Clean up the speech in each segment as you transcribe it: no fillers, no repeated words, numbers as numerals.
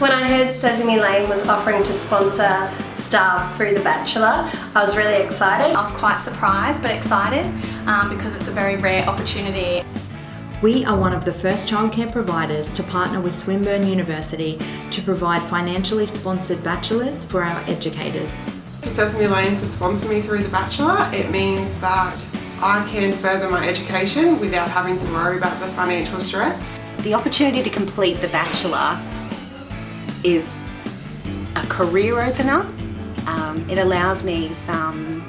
When I heard Sesame Lane was offering to sponsor staff through The Bachelor, I was really excited. I was quite surprised but excited because it's a very rare opportunity. We are one of the first childcare providers to partner with Swinburne University to provide financially sponsored bachelors for our educators. For Sesame Lane to sponsor me through The Bachelor, it means that I can further my education without having to worry about the financial stress. The opportunity to complete The Bachelor is a career opener. It allows me some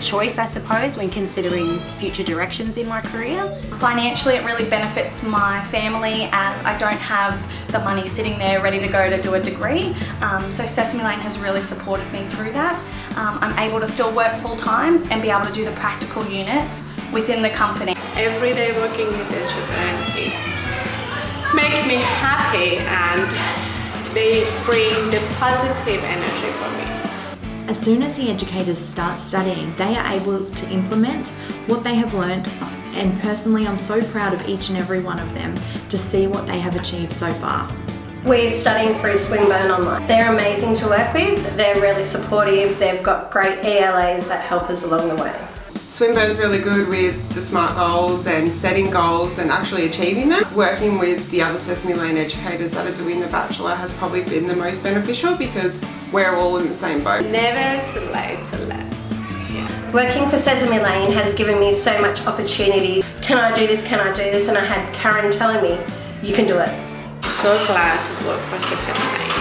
choice, I suppose, when considering future directions in my career. Financially, it really benefits my family as I don't have the money sitting there ready to go to do a degree. So Sesame Lane has really supported me through that. I'm able to still work full time and be able to do the practical units within the company. Every day working with the children, it makes me happy and they bring the positive energy for me. As soon as the educators start studying, they are able to implement what they have learned, and personally I'm so proud of each and every one of them to see what they have achieved so far. We're studying through Swinburne Online. They're amazing to work with, they're really supportive, they've got great ELAs that help us along the way. Swinburne's really good with the SMART goals and setting goals and actually achieving them. Working with the other Sesame Lane educators that are doing The Bachelor has probably been the most beneficial because we're all in the same boat. Never too late to learn. Working for Sesame Lane has given me so much opportunity. Can I do this? Can I do this? And I had Karen telling me, you can do it. So glad to work for Sesame Lane.